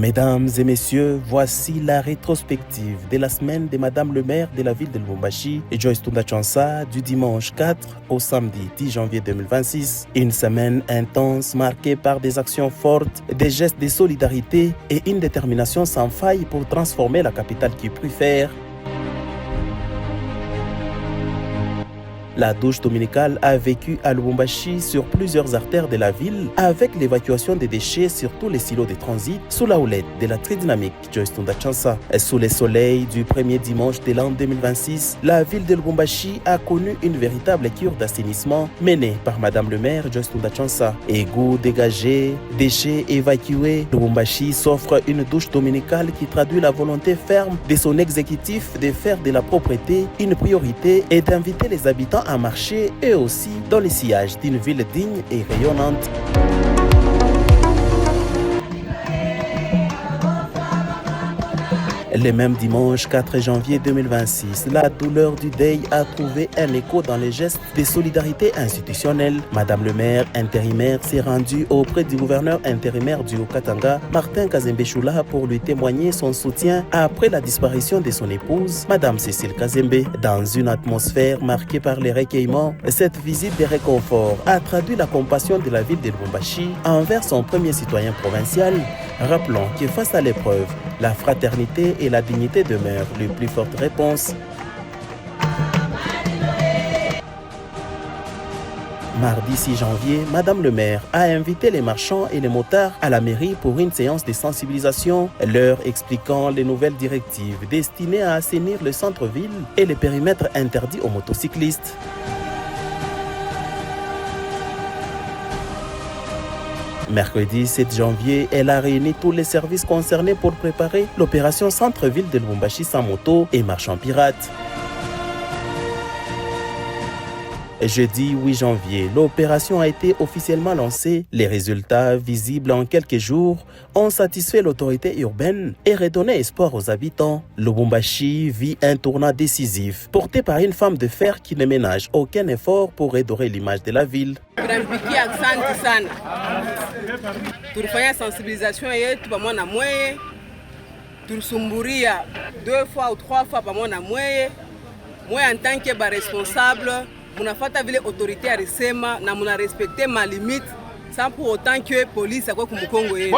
Mesdames et messieurs, voici la rétrospective de la semaine de Madame le maire de la ville de Lubumbashi, Joyce Tunda Tchansa, du dimanche 4 au samedi 10 janvier 2026. Une semaine intense marquée par des actions fortes, des gestes de solidarité et une détermination sans faille pour transformer la capitale qui prit faire. La douche dominicale a vécu à Lubumbashi sur plusieurs artères de la ville avec l'évacuation des déchets sur tous les silos de transit sous la houlette de la très dynamique Joyce Tunda Tchansa. Sous les soleils du premier dimanche de l'an 2026, la ville de Lubumbashi a connu une véritable cure d'assainissement menée par Madame le maire Joyce Tunda Tchansa. Égouts dégagés, déchets évacués, Lubumbashi s'offre une douche dominicale qui traduit la volonté ferme de son exécutif de faire de la propreté une priorité et d'inviter les habitants à marcher eux aussi dans le sillage d'une ville digne et rayonnante. Le même dimanche 4 janvier 2026, la douleur du deuil a trouvé un écho dans les gestes de solidarité institutionnelle. Madame le maire intérimaire s'est rendue auprès du gouverneur intérimaire du Haut-Katanga, Martin Kazembe Choula, pour lui témoigner son soutien après la disparition de son épouse, Madame Cécile Kazembe. Dans une atmosphère marquée par les recueillements, cette visite de réconfort a traduit la compassion de la ville de Lubumbashi envers son premier citoyen provincial, rappelant que face à l'épreuve, la fraternité et la dignité demeurent les plus fortes réponses. Mardi 6 janvier, Madame le maire a invité les marchands et les motards à la mairie pour une séance de sensibilisation, leur expliquant les nouvelles directives destinées à assainir le centre-ville et les périmètres interdits aux motocyclistes. Mercredi 7 janvier, elle a réuni tous les services concernés pour préparer l'opération centre-ville de Lubumbashi sans moto et marchands pirates. Jeudi 8 janvier, l'opération a été officiellement lancée. Les résultats, visibles en quelques jours, ont satisfait l'autorité urbaine et redonné espoir aux habitants. Lubumbashi vit un tournant décisif, porté par une femme de fer qui ne ménage aucun effort pour redorer l'image de la ville. Tulifanya sensibilisation yetu pamoja na mweye, tulisumburia 2 fois ou 3 fois pamoja na mweye en tant que responsable, munafata vile autorité alisema na muna respecter ma limite sans pour autant que police akwe kumukongo yeye.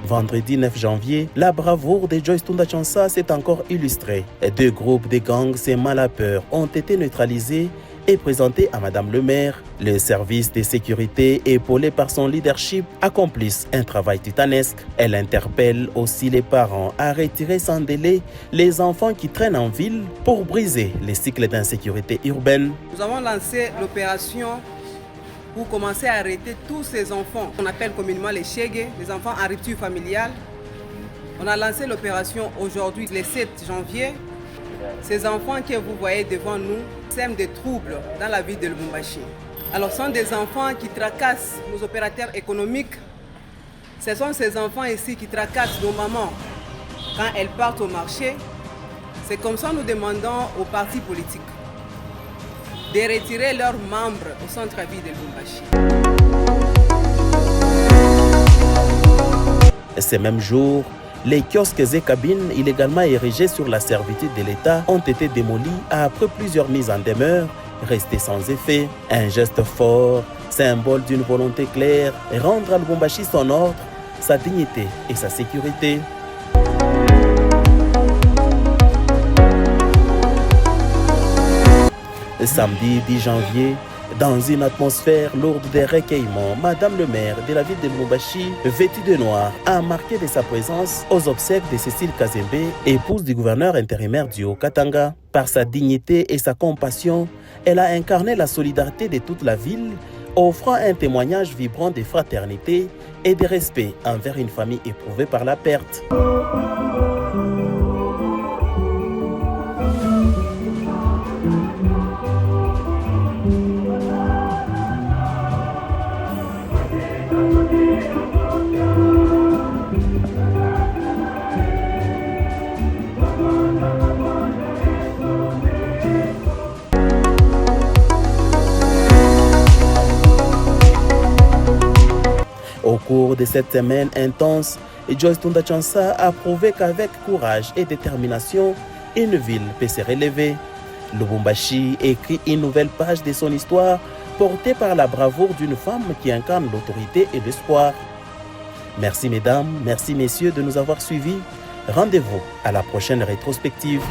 Vendredi 9 janvier, la bravoure de Joyce Tunda Tchansa s'est encore illustrée. 2 groupes de gangs et malapeurs ont été neutralisés et présentés à Madame le maire. Le service de sécurité, épaulé par son leadership, accomplissent un travail titanesque. Elle interpelle aussi les parents à retirer sans délai les enfants qui traînent en ville pour briser les cycles d'insécurité urbaine. Nous avons lancé l'opération pour commencer à arrêter tous ces enfants qu'on appelle communément les Chegues, les enfants en rupture familiale. On a lancé l'opération aujourd'hui, le 7 janvier. Ces enfants que vous voyez devant nous sèment des troubles dans la ville de Lubumbashi. Alors, ce sont des enfants qui tracassent nos opérateurs économiques. Ce sont ces enfants ici qui tracassent nos mamans quand elles partent au marché. C'est comme ça que nous demandons aux partis politiques de retirer leurs membres au centre-ville de Lubumbashi. Ces mêmes jours, les kiosques et cabines illégalement érigés sur la servitude de l'État ont été démolis après plusieurs mises en demeure restées sans effet. Un geste fort, symbole d'une volonté claire, rendre à Lubumbashi son ordre, sa dignité et sa sécurité. Samedi 10 janvier, dans une atmosphère lourde de recueillement, Madame le maire de la ville de Lubumbashi, vêtue de noir, a marqué de sa présence aux obsèques de Cécile Kazembe, épouse du gouverneur intérimaire du Haut-Katanga. Par sa dignité et sa compassion, elle a incarné la solidarité de toute la ville, offrant un témoignage vibrant de fraternité et de respect envers une famille éprouvée par la perte. cours de cette semaine intense, Joyce Tunda Chansa a prouvé qu'avec courage et détermination, une ville peut se relever. Lubumbashi écrit une nouvelle page de son histoire portée par la bravoure d'une femme qui incarne l'autorité et l'espoir. Merci mesdames, merci messieurs de nous avoir suivis. Rendez-vous à la prochaine rétrospective.